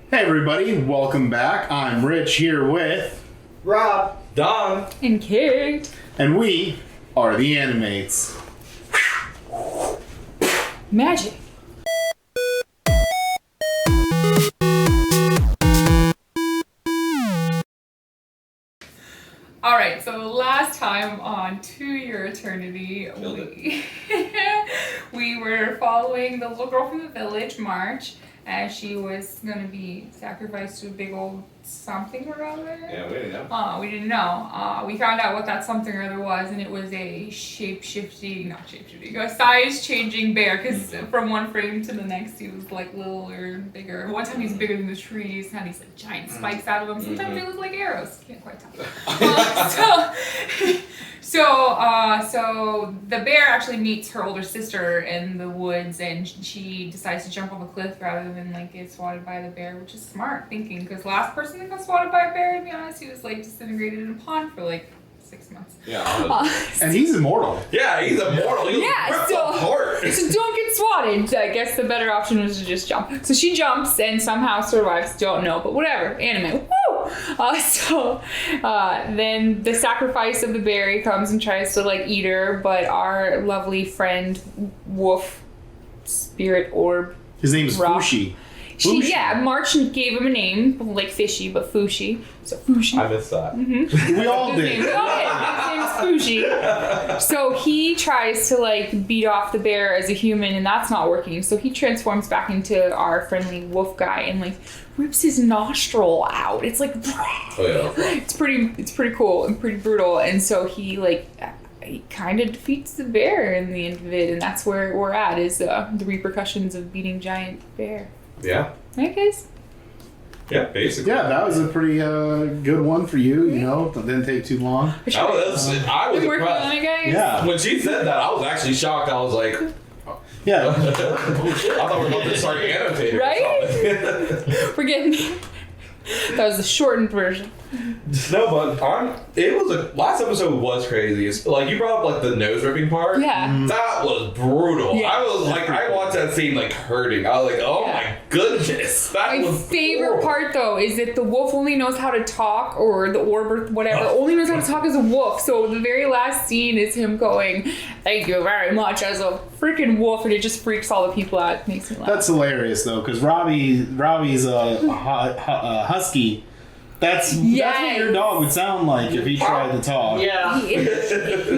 Hey everybody, welcome back. I'm Rich here with Rob, Don, and Kate, and we are the Animates. Magic. Alright, so last time on To Your Eternity, we were following the little girl from the village, March, as she was going to be sacrificed to a big old something or other. Yeah, we didn't know. We didn't know. We found out what that something or other was, and it was a a size-changing bear, because from one frame to the next, he was like littler and bigger. One time he's bigger than the trees, had these like giant spikes out of him. Sometimes they look like arrows. Can't quite tell. So the bear actually meets her older sister in the woods, and she decides to jump off a cliff rather than like get swatted by the bear, which is smart thinking, because last person that got swatted by a bear, to be honest, he was like disintegrated in a pond for like 6 months. Yeah. And he's immortal. Yeah, he's immortal. He was ripped apart. So don't get swatted. I guess the better option was to just jump. So she jumps and somehow survives. Don't know, but whatever. Anime. Woo! Then the sacrifice of the berry comes and tries to like eat her, but our lovely friend Wolf Spirit Orb. His name is Fushi. March gave him a name, like fishy, but Fushi. So Fushi. I missed that. We all did. His name is Fushi. So he tries to like beat off the bear as a human, and that's not working. So he transforms back into our friendly wolf guy and like rips his nostril out. It's like, it's pretty cool and pretty brutal. And so he kind of defeats the bear in the end of it, and that's where we're at, is the repercussions of beating giant bear. Yeah. Right, guys? Yeah, basically. Yeah, that was a pretty good one for you, you know. It didn't take too long. I was working on impressed. it, guys? Yeah. When she said that, I was actually shocked. I was like, Yeah. I thought we were about to start annotating. Right? We're getting... That was the shortened version. No, but last episode was crazy. It's, like, you brought up like the nose ripping part. Yeah. That was brutal. Yeah. I was like, I watched that scene like hurting. I was like, oh my goodness. My favorite part though is that the wolf only knows how to talk, or the orb or whatever only knows how to talk as a wolf. So the very last scene is him going, "Thank you very much," as a freaking wolf, and it just freaks all the people out. It makes me laugh. That's hilarious though, because Robbie's a husky. That's what your dog would sound like if he tried to talk. Yeah. He does.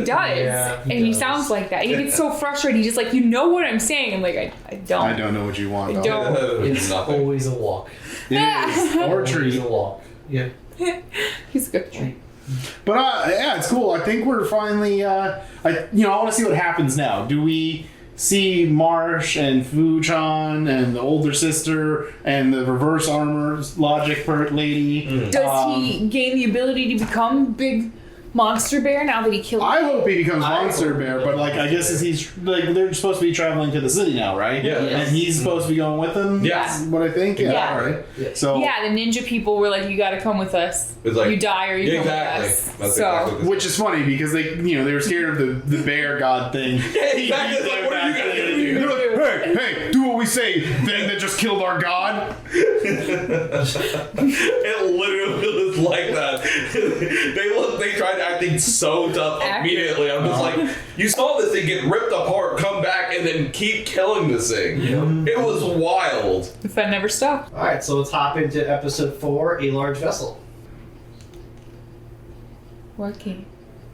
Yeah, and he sounds like that. He gets so frustrated. He's just like, you know what I'm saying? I'm like, I don't. I don't know what you want. I dog. don't. It's always a walk. It is. Or a Always treat. a walk. Yeah. He's a good treat. But yeah, it's cool. I think we're finally. I want to see what happens now. Do we see Marsh and Fu-chan and the older sister and the reverse armor logic pert lady? Does he gain the ability to become big monster bear now that he killed I him? hope he becomes monster bear, but like I guess he's like they're supposed to be traveling to the city now, right? Yeah. And he's supposed to be going with them. Yeah. That's what I think. Yeah. Yeah. All right. Yeah. So Yeah, the ninja people were like, you gotta come with us. It's like, you die or you come exactly. with us. That's So, exactly which is funny because they were scared of the bear god thing. Yeah, exactly. It's like, what are you gonna do? They're like, hey, do what we say, thing that just killed our god. It literally was like that. They tried acting so tough immediately. I'm just like, you saw this thing get ripped apart, come back, and then keep killing this thing. It was wild. the fun never stopped. Alright, so let's hop into episode 4, A Large Vessel. Working.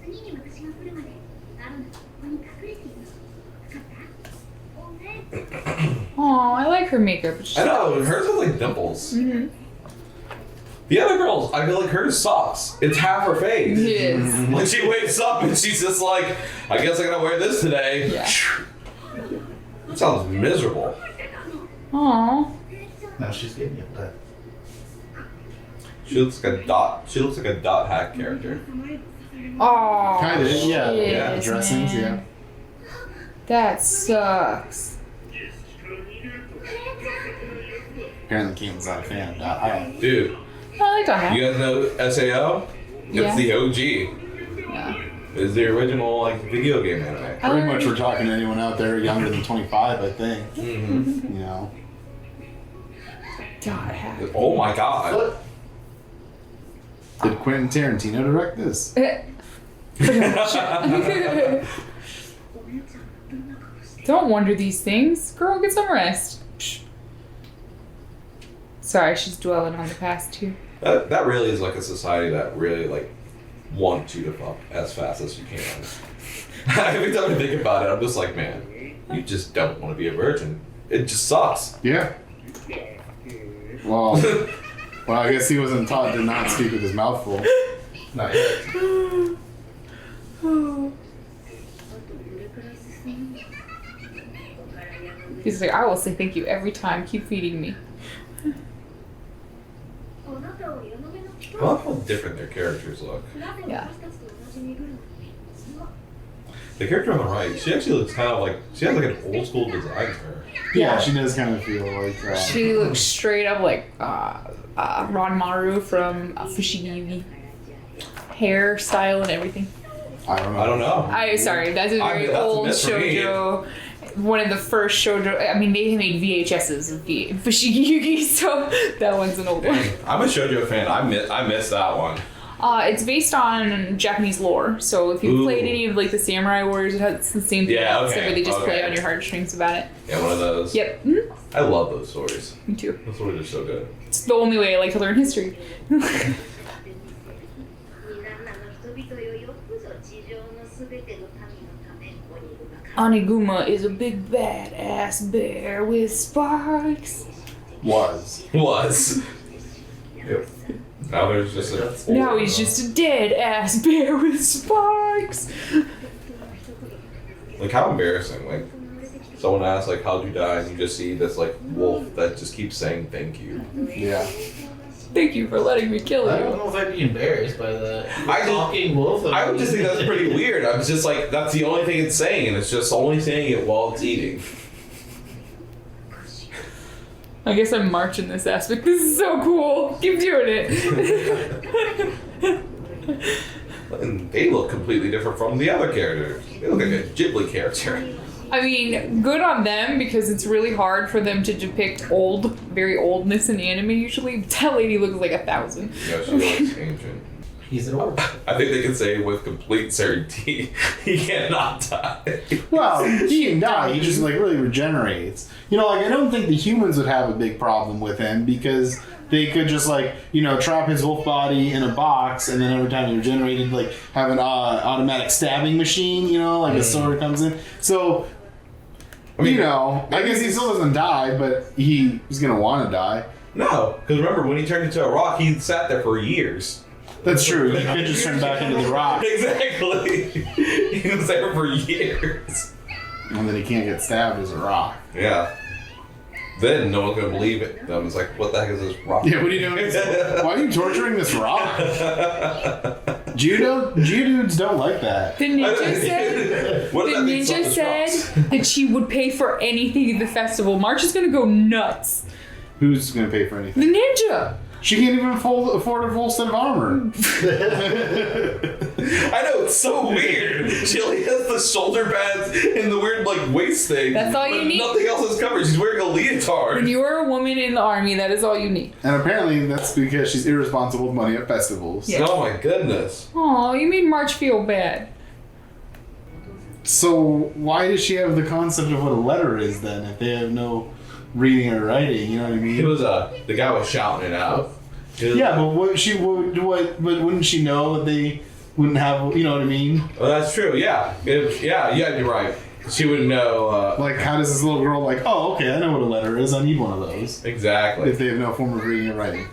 次に私が来るまであるのここに隠れています分かった？ Oh, I like her makeup. It's just- I know, hers has like dimples. Mhm. The other girls, I feel like hers sucks. It's half her face. It is. When she wakes up and she's just like, I guess I gotta wear this today. Yeah. That sounds miserable. Aw. Now she's getting yelled at. She looks like a dot hack character. Aw. Kind of, yeah. shit, Dressings, man. yeah. That sucks. Apparently, Keaton's not a fan of that. Dude, I like that. you guys know SAO? Yeah. It's the OG. Yeah. It's the original like video game anime. Pretty much, we're talking to anyone out there younger than 25, I think. Mm-hmm. You know. God, it happened. Oh my god. Foot. Did Quentin Tarantino direct this? Don't wonder these things. Girl, get some rest. Psh. Sorry, she's dwelling on the past too. That really is like a society that really like wants you to fuck as fast as you can. Every time I think about it, I'm just like, man, you just don't want to be a virgin. It just sucks. Yeah. Well, I guess he wasn't taught to not speak with his mouth full. Not yet. He's like, I will say thank you every time. Keep feeding me. I love how different their characters look. Yeah. The character on the right, she actually looks kind of like, she has like an old school design to her. Yeah, she does kind of feel like. She looks straight up like Ranmaru from Fushi. Hairstyle and everything. I don't know. I don't know. Sorry, that's a very that's a old miss for me. shoujo. One of the first shoujo. I mean, they made VHSs of Fushigi, so that one's an old one. I'm a shoujo fan. I missed that one. It's based on Japanese lore, so if you played any of like the Samurai Warriors, it has the same thing. Yeah, Except okay, for they just play okay. on your heartstrings about it. Yeah, one of those. Yep, I love those stories. me too. Those stories are so good. It's the only way I like to learn history. Oniguma is a big bad ass bear with spikes. Was. Yep. Now there's just a. Now he's just a dead ass bear with spikes. Like, how embarrassing. Like, someone asks, like, how'd you die? And you just see this, like, wolf that just keeps saying thank you. Yeah. Thank you for letting me kill I don't you. know if I'd be embarrassed by that. I just- Talking wolf. I would just think that's pretty weird. I'm just like, that's the only thing it's saying, and it's just only saying it while it's eating. I guess I'm marching this aspect. This is so cool. Keep doing it. And they look completely different from the other characters. They look like a Ghibli character. I mean, good on them because it's really hard for them to depict very oldness in anime usually. That lady looks like 1,000. Yeah, she looks ancient. He's an orc. I think they can say with complete certainty he cannot die. Well, he can die. He just like really regenerates. You know, like I don't think the humans would have a big problem with him because they could just like trap his wolf body in a box and then every time he regenerated, like have an automatic stabbing machine. Like a sword comes in. So. I mean, I guess he still doesn't die, but he's gonna want to die. No, because remember when he turned into a rock, he sat there for years. That's true. He could just turn back into the rock, Exactly. He was there for years. and then he can't get stabbed as a rock. Yeah. Then no one's gonna believe it. Them it's like, what the heck is this rock? Yeah, what are you doing? Why are you torturing this rock? Geodudes don't like that. The ninja said. What The does that mean, ninja something's said wrong? that she would pay for anything at the festival. March is gonna go nuts. Who's gonna pay for anything? The ninja. She can't even afford a full set of armor. I know, it's so weird. She only has the shoulder pads and the weird like waist thing. That's all you but need. Nothing else is covered. She's wearing a leotard. When you are a woman in the army, that is all you need. And apparently that's because she's irresponsible with money at festivals. Yeah. Oh my goodness. Oh, you made March feel bad. So why does she have the concept of what a letter is then if they have no reading or writing? You know what I mean? It was the guy was shouting it out. Yeah, but but wouldn't she know that they wouldn't have? You know what I mean? Well, that's true. Yeah. Yeah. You're right. She would know. Like, how does this little girl like? Oh, okay, I know what a letter is. I need one of those. Exactly. If they have no form of reading or writing.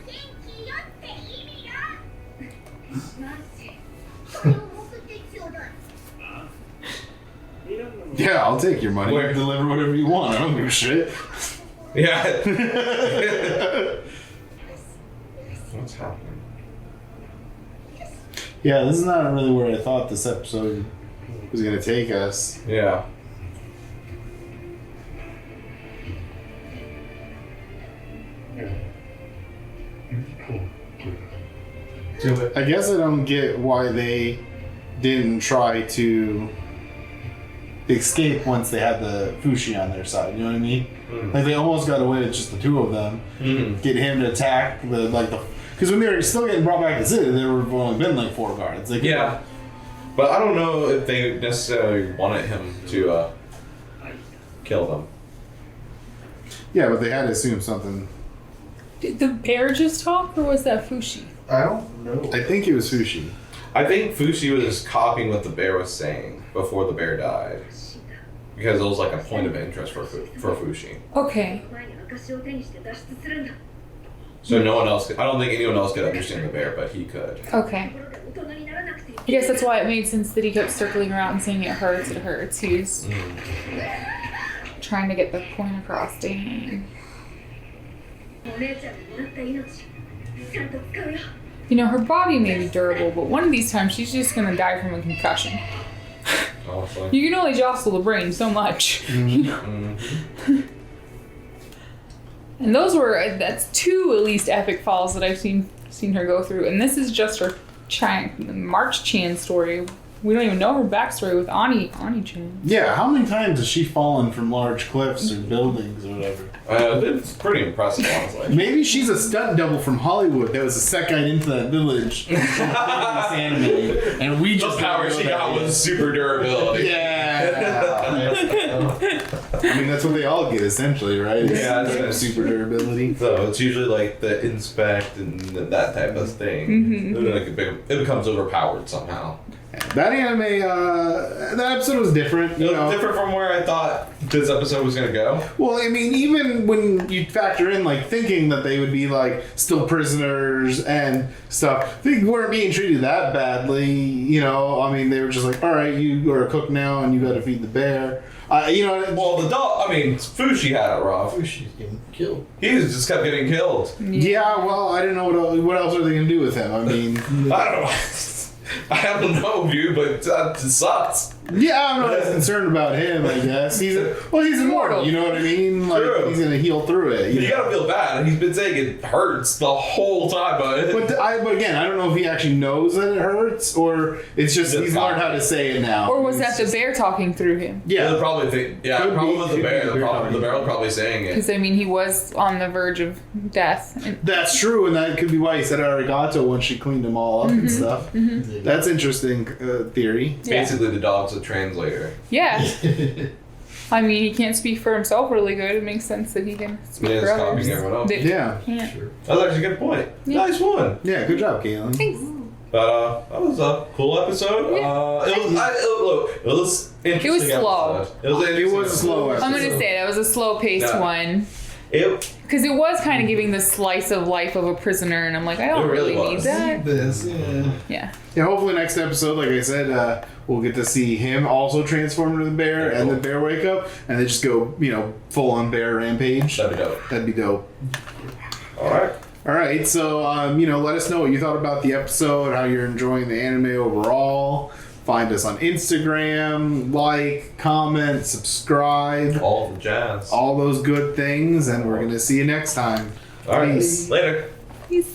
Yeah, I'll take your money. Where? Deliver whatever you want. I don't give a shit. Yeah. What's happening? Yeah, this is not really where I thought this episode was going to take us. Yeah. Do it. I guess I don't get why they didn't try to escape once they had the Fushi on their side. You know what I mean? Like they almost got away with just the two of them. Get him to attack because when they were still getting brought back to the city, there were only been like 4 guards. Like, Yeah. But I don't know if they necessarily wanted him to kill them. Yeah, but they had to assume something. Did the bear just talk, or was that Fushi? I don't know. I think it was Fushi. I think Fushi was just copying what the bear was saying before the bear died. Because it was like a point of interest for Fushi. Okay. 前に証を手にして脱出するんだ。 So no one else, I don't think anyone else could understand the bear, but he could. Okay. ところで大人にならなくていい。 I guess that's why it made sense that he kept circling around and saying it hurts, it hurts. He was trying to get the point across to him. お姉ちゃんにもらった命、ちゃんと使うよ。 You know, her body may be durable, but one of these times she's just gonna die from a concussion. Honestly. You can only jostle the brain so much. You know? And that's 2 at least epic falls that I've seen her go through. And this is just her March Chan story. We don't even know her backstory with Ani-chan. Yeah, how many times has she fallen from large cliffs or buildings or whatever? It's pretty impressive, honestly. Maybe she's a stunt double from Hollywood that was a second into that village. in this anime, and we The just power she got was super durability. Yeah. I mean, that's what they all get essentially, right? Yeah, It's it's- super durability. So it's usually like the inspect and that type of thing. It becomes overpowered somehow. That anime, that episode was different. It You was know. different from where I thought this episode was gonna go. Well, I mean, even when you factor in like thinking that they would be like still prisoners and stuff, they weren't being treated that badly. You know, I mean, they were just like, all right, you are a cook now, and you got to feed the bear. You know, Well, the dog. I mean, Fushi had it rough. She's getting killed. He just kept getting killed. yeah. Well, I didn't know what else are they gonna do with him. I mean, I don't know. I don't know, you, but it sucks. yeah, I'm not as concerned about him. I guess he's immortal. You know what I mean? Like True. he's gonna heal through it. You gotta feel bad. He's been saying it hurts the whole time, but But again, I don't know if he actually knows that it hurts or it's just It's he's learned how to say it now. Or was that the bear talking through him? they'll Yeah. probably think, yeah, Could probably be- with could the be bear. the bear The bear was probably saying it. Because, I mean, he was on the verge of death. And That's true, and that could be why he said arigato once she cleaned him all up and stuff. That's interesting theory. It's basically the dog's a translator. yeah. I mean, he can't speak for himself really good. It makes sense that he can speak Yeah, for he's others. copying everyone else. They Yeah. can't. That's actually a good point. Yeah. Nice one. Yeah, good job, Caitlin. Thanks. But that was a cool episode. It was interesting. It was slow. Episode. It was, an It was interesting slow. episode. I'm going to say that was a slow paced Yeah. one. It, Because it was kind of giving the slice of life of a prisoner, and I'm like, I don't It really really need was. that. This, yeah. Yeah. Yeah, hopefully next episode, like I said, we'll get to see him also transform into the bear Very and cool. the bear wake up and they just go, full on bear rampage. that'd be dope. That'd be dope. All right. All right, so let us know what you thought about the episode, how you're enjoying the anime overall. Find us on Instagram, like, comment, subscribe, All the jazz. all those good things, and we're gonna see you next time. All right. Peace. Later.